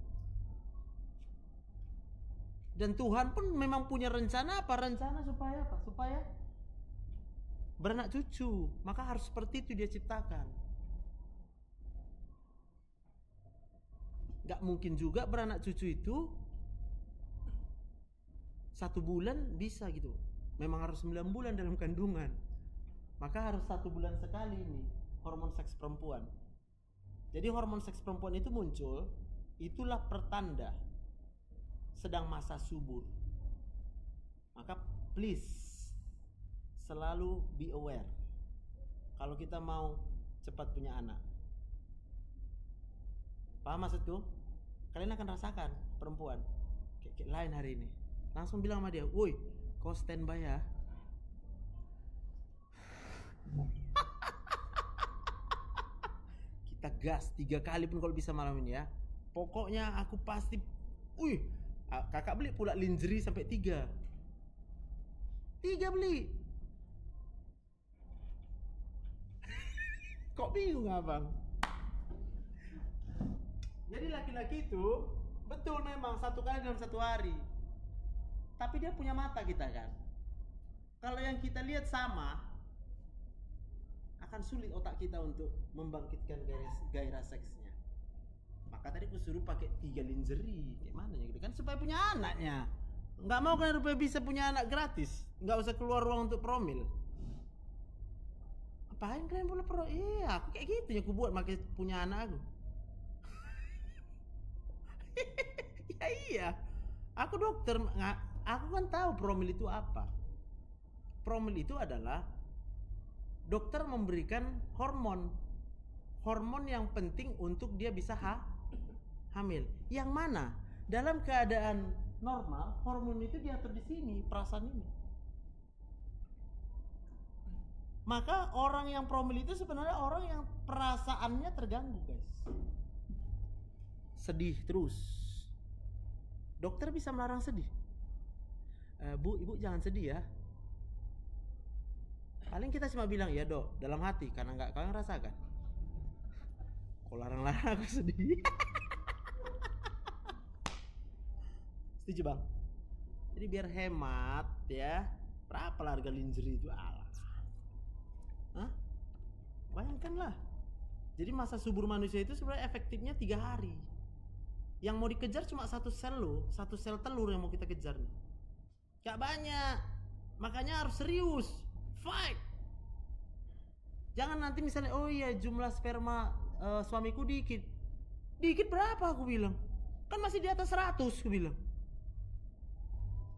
Dan Tuhan pun memang punya rencana apa? Rencana supaya apa? Supaya beranak cucu. Maka harus seperti itu dia ciptakan. Gak mungkin juga beranak cucu itu 1 bulan bisa gitu. Memang harus 9 bulan dalam kandungan. Maka harus 1 bulan sekali ini hormon seks perempuan. Jadi hormon seks perempuan itu muncul, itulah pertanda sedang masa subur. Maka please selalu be aware kalau kita mau cepat punya anak. Paham maksudku? Kalian akan rasakan perempuan kayak lain hari ini. Langsung bilang sama dia, "Woi, kau standby ya." Kita gas 3 kali pun kalau bisa malam ini ya. Pokoknya aku pasti. Kakak beli pula lingerie sampai 3 beli. Kok bingung abang? Jadi laki-laki itu betul memang 1 kali dalam 1 hari. Tapi dia punya mata kita kan. Kalau yang kita lihat sama, akan sulit otak kita untuk membangkitkan gairah seksnya. Maka tadi aku suruh pakai 3 lingerie, kayak mana ya gitu kan, supaya punya anaknya. Nggak mau kan rupanya bisa punya anak gratis, nggak usah keluar ruang untuk promil. Apain kalian boleh pro? Iya, aku kayak gitu ya, aku buat pakai punya anak aku. Ya iya, aku dokter, aku kan tahu promil itu apa. Promil itu adalah dokter memberikan hormon yang penting untuk dia bisa hamil. Yang mana dalam keadaan normal hormon itu diatur di sini, perasaan ini. Maka orang yang promil itu sebenarnya orang yang perasaannya terganggu, guys. Sedih terus. Dokter bisa melarang sedih. Bu, ibu jangan sedih ya. Paling kita cuma bilang, ya dok, dalam hati, karena nggak kalian rasakan. Kok larang-larang aku sedih. Setuju bang? Jadi biar hemat ya. Berapa harga lingerie itu? Alah. Hah? Bayangkanlah. Jadi masa subur manusia itu sebenarnya efektifnya 3 hari. Yang mau dikejar cuma 1 sel loh, 1 sel telur yang mau kita kejar nih. Gak banyak. Makanya harus serius. Fight. Jangan nanti misalnya, oh iya jumlah sperma suamiku dikit. Dikit berapa aku bilang? Kan masih di atas 100 aku bilang.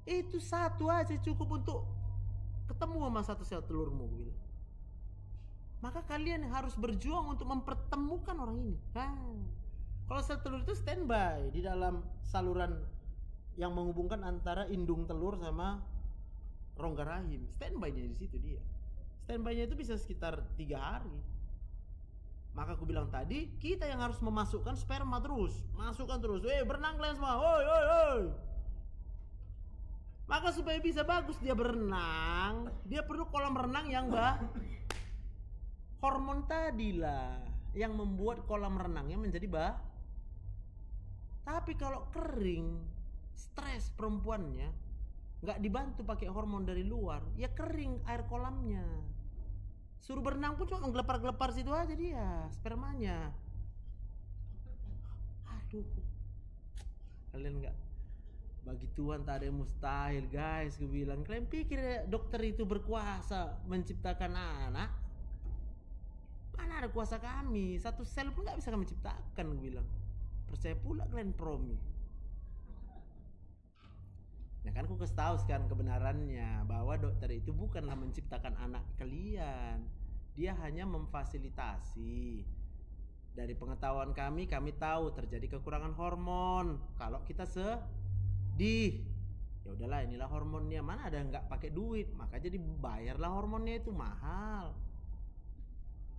Itu 1 aja cukup untuk ketemu sama 1 sel telurmu aku bilang. Maka kalian harus berjuang untuk mempertemukan orang ini. Kalau sel telur itu standby di dalam saluran yang menghubungkan antara indung telur sama rongga rahim. Standby-nya di situ dia. Standby-nya itu bisa sekitar 3 hari. Maka aku bilang tadi, kita yang harus memasukkan sperma terus. Masukkan terus. Berenang kalian semua. Hoi. Maka supaya bisa bagus dia berenang, dia perlu kolam renang yang hormon tadilah yang membuat kolam renangnya menjadi Tapi kalau kering, stres perempuannya, nggak dibantu pakai hormon dari luar, ya kering air kolamnya. Suruh berenang pun cuma menggelepar-gelepar situ aja dia, spermanya. Aduh, kalian nggak, bagi Tuhan tak ada yang mustahil guys. Gue bilang, kalian pikir ya, dokter itu berkuasa menciptakan anak? Mana ada kuasa kami? 1 sel pun nggak bisa kami ciptakan, gue bilang. Percaya pula kalian promi. Nah kan aku kasih tahu sekarang kebenarannya, bahwa dokter itu bukanlah menciptakan anak kalian. Dia hanya memfasilitasi. Dari pengetahuan kami tahu terjadi kekurangan hormon kalau kita sedih. Ya udahlah, inilah hormonnya. Mana ada nggak pakai duit, maka jadi bayarlah hormonnya, itu mahal.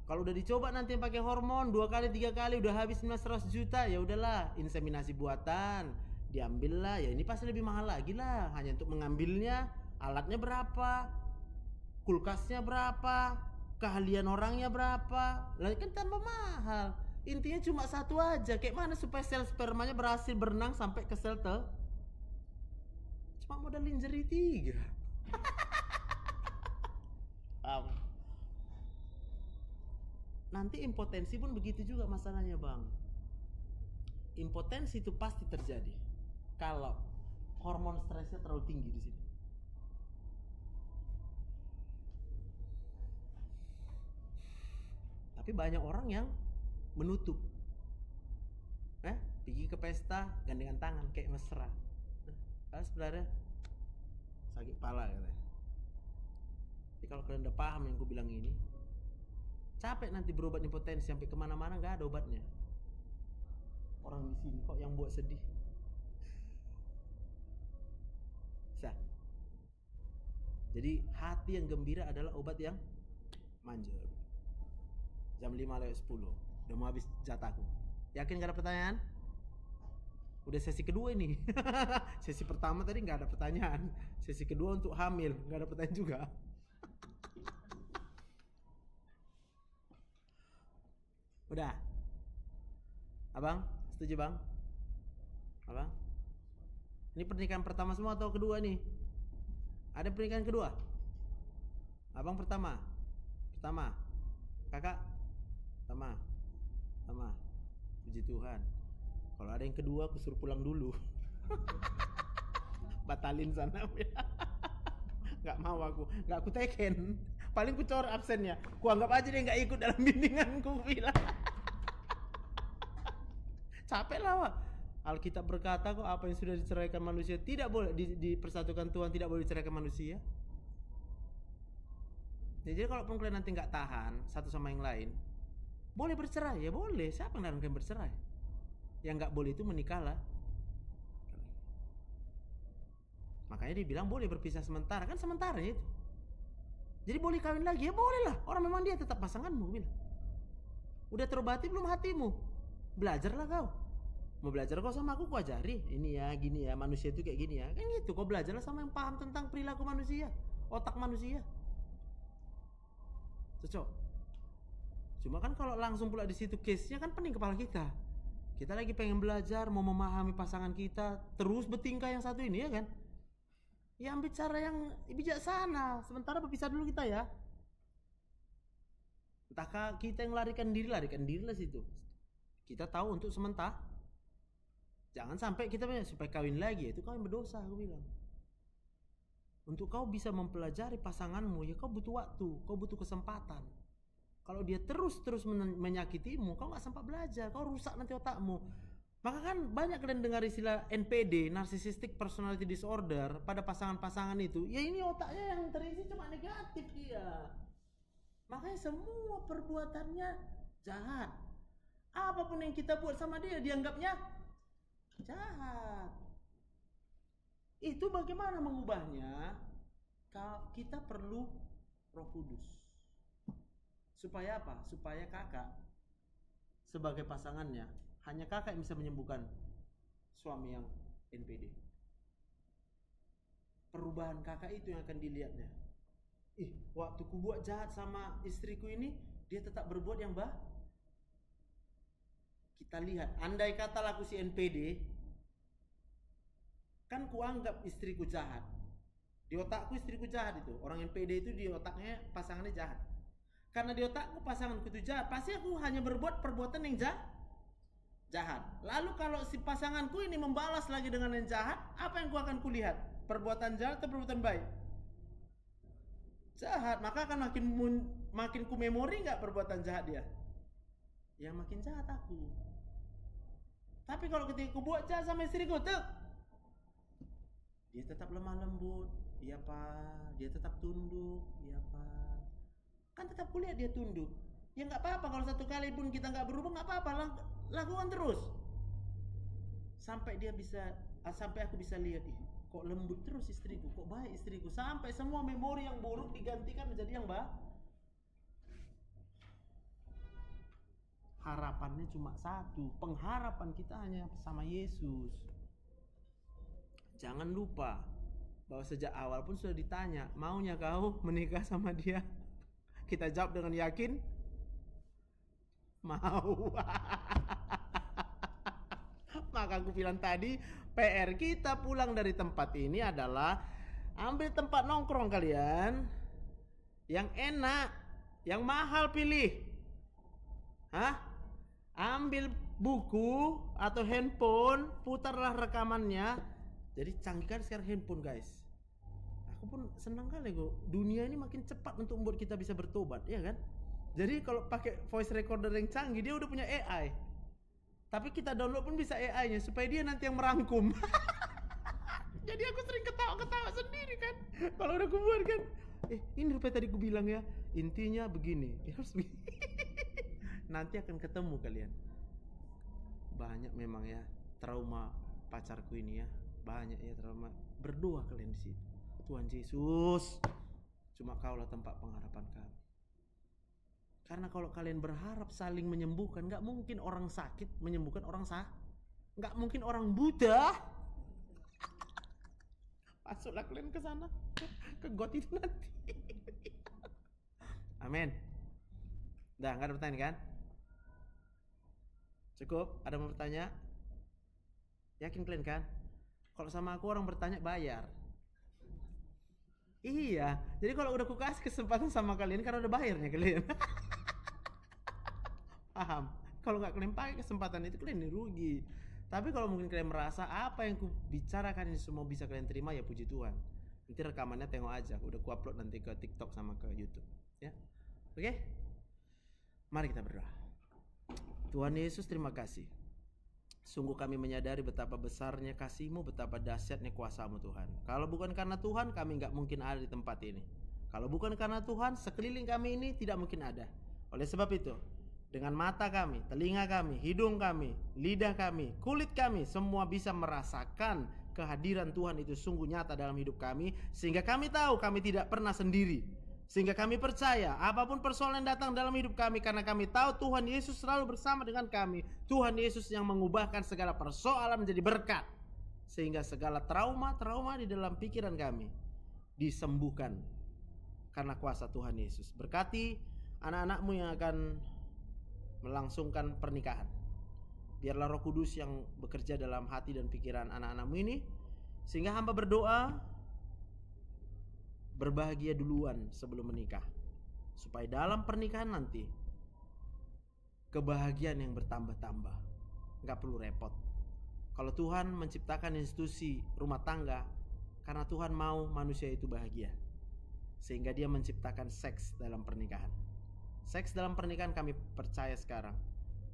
Kalau udah dicoba nanti yang pakai hormon 2 kali 3 kali udah habis 100 juta, ya udahlah, inseminasi buatan diambillah, ya ini pasti lebih mahal lagi lah. Hanya untuk mengambilnya alatnya berapa, kulkasnya berapa, keahlian orangnya berapa, lah kan tambah mahal. Intinya cuma satu aja. Kayak mana supaya sel spermanya berhasil berenang sampai ke sel cuma modal injury 3. Nanti impotensi pun begitu juga masalahnya, Bang. Impotensi itu pasti terjadi kalau hormon stresnya terlalu tinggi di sini. Tapi banyak orang yang menutup, pergi ke pesta gandengan tangan kayak mesra, kalau sebenarnya sakit kepala katanya. Jadi kalau kalian udah paham yang gue bilang ini, capek nanti berobat impotensi sampai kemana-mana nggak ada obatnya. Orang di sini kok yang buat sedih. Bisa. Jadi hati yang gembira adalah obat yang manjur. Jam 5:10 udah mau habis jatahku. Yakin gak ada pertanyaan? Udah sesi kedua ini. Sesi pertama tadi gak ada pertanyaan. Sesi kedua untuk hamil gak ada pertanyaan juga. Udah. Abang, setuju Bang? Abang? Ini pernikahan pertama semua atau kedua nih? Ada pernikahan kedua? Abang pertama? Pertama? Kakak? Pertama? Puji Tuhan. Kalau ada yang kedua aku suruh pulang dulu. Batalin sana. Gak mau aku. Gak aku teken. Paling ku cor absennya. Ku anggap aja dia gak ikut dalam bimbinganku bilang. Capek lah, Wak. Alkitab berkata kok apa yang sudah diceraikan manusia tidak boleh dipersatukan Tuhan, tidak boleh diceraikan manusia. Jadi kalau kalian nanti nggak tahan satu sama yang lain, boleh bercerai ya boleh. Siapa yang larang kalian bercerai? Yang nggak boleh itu menikahlah. Makanya dia bilang boleh berpisah sementara, kan sementara itu. Jadi boleh kawin lagi ya boleh lah. Orang memang dia tetap pasanganmu bilang. Udah terobati belum hatimu? Belajarlah kau. Mau belajar kau sama aku ajari. Ini ya gini ya, manusia itu kayak gini ya. Kan gitu, kau belajarlah sama yang paham tentang perilaku manusia, otak manusia. Cocok. Cuma kan kalau langsung pula di situ case-nya kan pening kepala kita. Kita lagi pengen belajar, mau memahami pasangan kita, terus bertingkah yang satu ini ya kan. Ya ambil cara yang bijaksana. Sementara berpisah dulu kita ya. Entahkah kita yang larikan diri lah situ. Kita tahu untuk sementara. Jangan sampai kita supaya kawin lagi, itu kau yang berdosa aku bilang. Untuk kau bisa mempelajari pasanganmu, ya kau butuh waktu, kau butuh kesempatan. Kalau dia terus menyakitimu, kau gak sempat belajar, kau rusak nanti otakmu. Maka kan banyak kalian dengar istilah NPD, Narcissistic Personality Disorder, pada pasangan-pasangan itu. Ya ini otaknya yang terisi cuma negatif dia. Makanya semua perbuatannya jahat. Apapun yang kita buat sama dia, dianggapnya jahat. Itu bagaimana mengubahnya? Kita perlu Roh Kudus. Supaya apa? Supaya kakak sebagai pasangannya, hanya kakak yang bisa menyembuhkan suami yang NPD. Perubahan kakak itu yang akan dilihatnya. Waktu ku buat jahat sama istriku ini, dia tetap berbuat yang baik. Kita lihat, andai kata laku si NPD, kan ku anggap istriku jahat. Di otakku istriku jahat itu. Orang NPD itu di otaknya pasangannya jahat. Karena di otakku pasanganku itu jahat, pasti aku hanya berbuat perbuatan yang jahat. Lalu kalau si pasanganku ini membalas lagi dengan yang jahat, apa yang akan kulihat? Perbuatan jahat atau perbuatan baik? Jahat. Maka akan makin ku memori nggak perbuatan jahat dia? Ya makin jahat aku. Tapi kalau ketika ku buat jahat sama istriku tuh, dia tetap lemah lembut, iya Pak. Dia tetap tunduk, iya Pak. Kan tetap kulihat dia tunduk. Ya nggak apa-apa kalau satu kali pun kita nggak berubah, nggak apa-apa, lakukan terus. Sampai aku bisa lihat, kok lembut terus istriku, kok baik istriku, sampai semua memori yang buruk digantikan menjadi yang baik. Harapannya cuma satu, pengharapan kita hanya sama Yesus. Jangan lupa bahwa sejak awal pun sudah ditanya, maunya kau menikah sama dia? Kita jawab dengan yakin, mau. Maka aku bilang tadi, PR kita pulang dari tempat ini adalah ambil tempat nongkrong kalian yang enak, yang mahal pilih. Ambil buku atau handphone, putarlah rekamannya. Jadi canggih kan sekarang handphone, guys. Aku pun senang kali kok. Dunia ini makin cepat untuk membuat kita bisa bertobat, ya kan? Jadi kalau pakai voice recorder yang canggih, dia udah punya AI. Tapi kita download pun bisa AI-nya supaya dia nanti yang merangkum. Jadi aku sering ketawa-ketawa sendiri kan. Kalau udah kubuat kan. Ini rupanya tadi ku bilang ya. Intinya begini. Harus begini. Nanti akan ketemu kalian. Banyak memang ya trauma pacarku ini ya. Banyak ya trauma. Berdoa kalian di situ. Tuhan Yesus, cuma Kaulah tempat pengharapan kami. Karena kalau kalian berharap saling menyembuhkan, nggak mungkin orang sakit menyembuhkan orang nggak mungkin orang buta. Masuklah kalian ke sana, ke got itu nanti. Amin. Udah nggak ada pertanyaan kan? Cukup? Ada mau bertanya? Yakin kalian kan? Kalau sama aku orang bertanya bayar. Iya, jadi kalau udah kasih kesempatan sama kalian karena udah bayarnya kalian. Paham? Kalau nggak kalian pakai kesempatan itu kalian rugi. Tapi kalau mungkin kalian merasa apa yang ku bicarakan ini semua bisa kalian terima, ya puji Tuhan. Nanti rekamannya tengok aja, udah ku upload nanti ke TikTok sama ke YouTube, ya. Oke? Mari kita berdoa. Tuhan Yesus, terima kasih. Sungguh kami menyadari betapa besarnya kasih-Mu, betapa dahsyatnya kuasa-Mu Tuhan. Kalau bukan karena Tuhan, kami nggak mungkin ada di tempat ini. Kalau bukan karena Tuhan, sekeliling kami ini tidak mungkin ada. Oleh sebab itu, dengan mata kami, telinga kami, hidung kami, lidah kami, kulit kami, semua bisa merasakan kehadiran Tuhan itu sungguh nyata dalam hidup kami. Sehingga kami tahu kami tidak pernah sendiri. Sehingga kami percaya apapun persoalan yang datang dalam hidup kami, karena kami tahu Tuhan Yesus selalu bersama dengan kami. Tuhan Yesus yang mengubahkan segala persoalan menjadi berkat. Sehingga segala trauma-trauma di dalam pikiran kami disembuhkan karena kuasa Tuhan Yesus. Berkati anak-anak-Mu yang akan melangsungkan pernikahan. Biarlah Roh Kudus yang bekerja dalam hati dan pikiran anak-anak-Mu ini. Sehingga hamba berdoa berbahagia duluan sebelum menikah, supaya dalam pernikahan nanti kebahagiaan yang bertambah-tambah. Gak perlu repot. Kalau Tuhan menciptakan institusi rumah tangga karena Tuhan mau manusia itu bahagia, sehingga Dia menciptakan seks dalam pernikahan. Seks dalam pernikahan kami percaya sekarang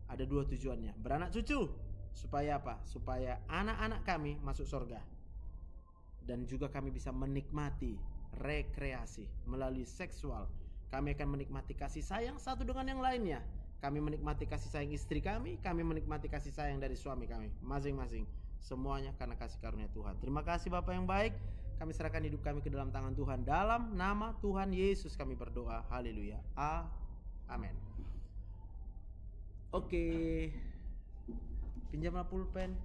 ada dua tujuannya: beranak cucu. Supaya apa? Supaya anak-anak kami masuk surga, dan juga kami bisa menikmati rekreasi melalui seksual. Kami akan menikmati kasih sayang satu dengan yang lainnya. Kami menikmati kasih sayang istri kami menikmati kasih sayang dari suami kami masing-masing. Semuanya karena kasih karunia Tuhan. Terima kasih Bapa yang baik. Kami serahkan hidup kami ke dalam tangan Tuhan. Dalam nama Tuhan Yesus kami berdoa. Haleluya. Amin. Oke. Pinjamlah pulpen.